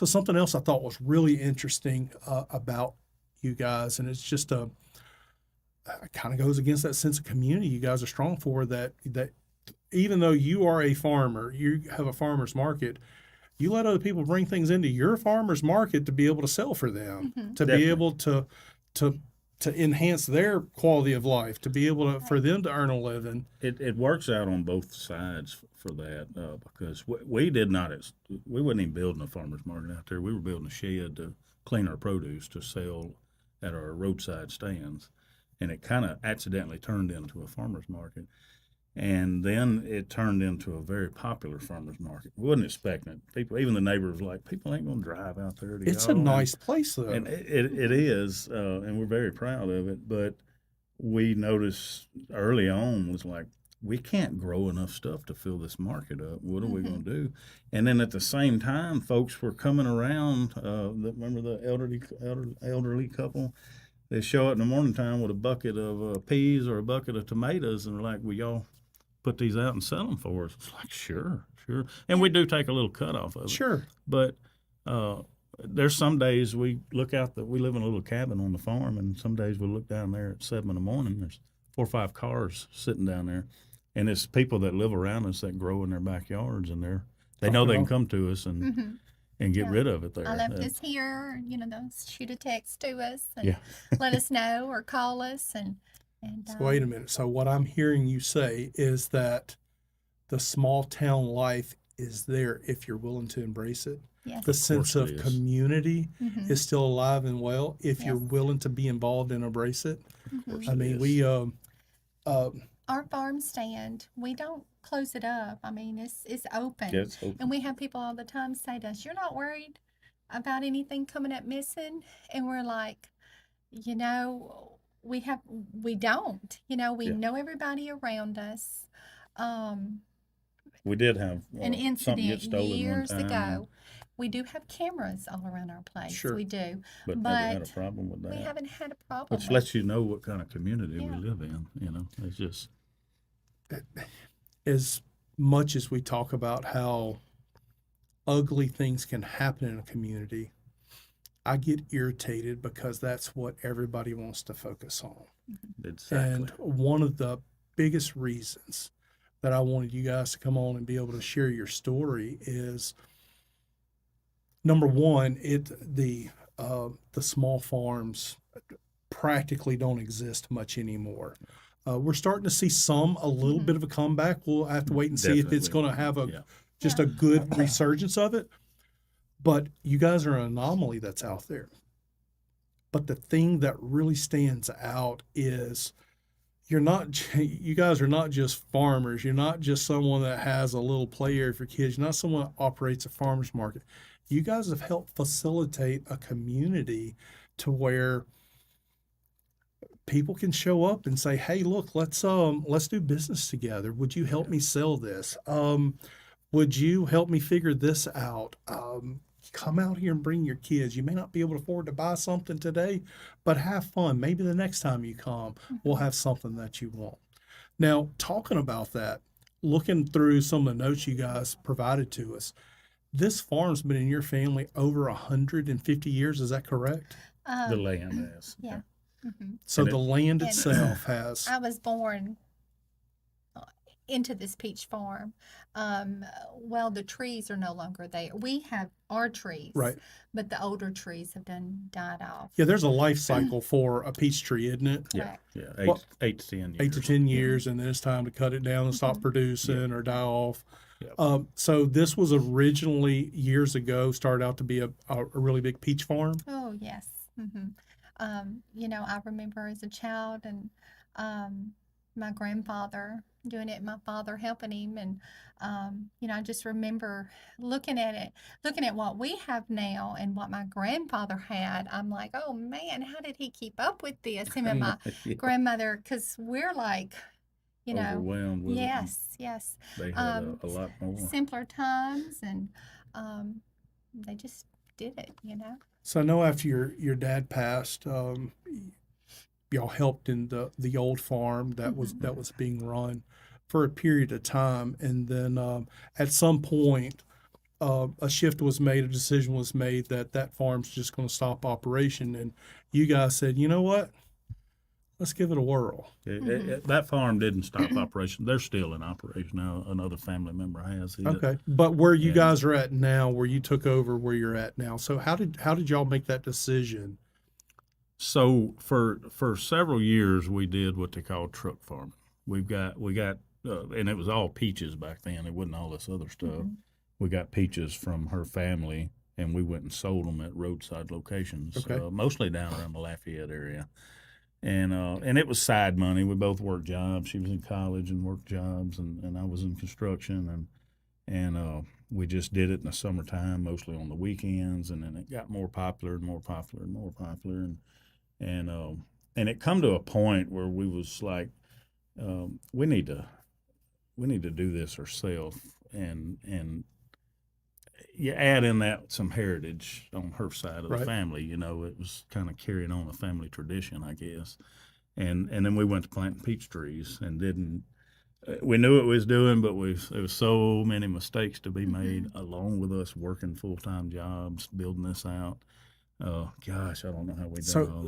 So something else I thought was really interesting about you guys, and it's just it kind of goes against that sense of community you guys are strong for. That even though you are a farmer, you have a farmer's market. You let other people bring things into your farmer's market to be able to sell for them, to be Definitely. able to to enhance their quality of life, to be able to for Right. them to earn a living. It works out on both sides for that because we did not we wasn't even building a farmer's market out there. We were building a shed to clean our produce to sell at our roadside stands, and it kind of accidentally turned into a farmer's market. And then it turned into a very popular farmer's market. We wasn't expecting it. People, even the neighbors, were like, people ain't gonna drive out there to It's a y'all. nice place though. And it is, and we're very proud of it. But we noticed early on was like, we can't grow enough stuff to fill this market up. What are we going to do? And then at the same time, folks were coming around. Remember the elderly couple? They show up in the morning time with a bucket of peas or a bucket of tomatoes, and they're like, "Will y'all put these out and sell them for us?" It's like, sure, sure. And we do take a little cut off of it. Sure. But there's some days we look out we live in a little cabin on the farm, and some days we look down there at 7 in the morning. There's 4 or 5 cars sitting down there, and it's people that live around us that grow in their backyards, and they know they can come to us and and get Yeah. rid of it there. I left this here, they'll shoot a text to us and Yeah. let us know or call us and So wait a minute. So what I'm hearing you say is that the small town life is there if you're willing to embrace it. yes. The sense it of is. community Mhm. is still alive and well if you're Yes. willing to be involved and embrace it. Of course I it mean, is. we Our farm stand, we don't close it up. I mean, it's open. Yeah, it's open. And we have people all the time say to us, "You're not worried about anything coming up missing?" And we're like, we don't. We Yeah. know everybody around us. Um, We did have an something incident get stolen years one time, ago. We do have cameras all around our place. Sure. We do. but never had a But problem with we that. haven't had a problem Which with lets you know what kind of community Yeah. we live in. It's just as much as we talk about how ugly things can happen in a community, I get irritated because that's what everybody wants to focus on. exactly. And one of the biggest reasons that I wanted you guys to come on and be able to share your story is number one, the small farms practically don't exist much anymore. We're starting to see a little bit of a comeback. We'll have to wait and see if it's Definitely. going to have Yeah. just a good resurgence of it. But you guys are an anomaly that's out there. But the thing that really stands out is you guys are not just farmers. You're not just someone that has a little play area for kids. You're not someone that operates a farmer's market. You guys have helped facilitate a community to where people can show up and say, "Hey, look, let's do business together. Would you help me sell this? Would you help me figure this out? Come out here and bring your kids. You may not be able to afford to buy something today, but have fun. Maybe the next time you come, we'll have something that you want." Now, talking about that, looking through some of the notes you guys provided to us, this farm's been in your family over 150 years. Is that correct? The land is. yeah. hmm So And the it- land And- itself has. I was born into this peach farm. Well, the trees are no longer there. We have our trees, Right. but the older trees have died off. Yeah, there's a life cycle for a peach tree, isn't it? Yeah, Correct. yeah, Well, 8 to 10 years. 8 to 10 years, and then it's time to cut it down and stop producing or die off. Yep. So this was originally years ago started out to be a really big peach farm. Oh, yes. I remember as a child and my grandfather doing it, my father helping him. And, I just remember looking at what we have now and what my grandfather had. I'm like, oh man, how did he keep up with this? Him and my Yeah. grandmother, because we're like, Overwhelmed with it. yes, They had um, a lot more. simpler times, and they just did it. So I know after your dad passed, y'all helped in the old farm that was being run for a period of time, and then at some point, a shift was made, a decision was made that that farm's just going to stop operation, and you guys said, you know what, let's give it a whirl. That farm didn't stop operation. They're still in operation now. Another family member has it. Okay, but where you Yeah. guys are at now, where you took over, where you're at now, so how did y'all make that decision? So for several years we did what they call truck farming. We got and it was all peaches back then. It wasn't all this other stuff. We got peaches from her family, and we went and sold them at roadside locations, Okay. mostly down around the Lafayette area. And it was side money. We both worked jobs. She was in college and worked jobs, and I was in construction, and we just did it in the summertime, mostly on the weekends, and then it got more popular and more popular and more popular, and it come to a point where we was like, we need to do this ourselves, and you add in that some heritage on her side of the Right. family. It was kind of carrying on a family tradition, I guess. And then we went to planting peach trees and didn't. We knew what we was doing, but there was so many mistakes to be made, along with us working full-time jobs, building this out. Gosh, I don't know how we done So all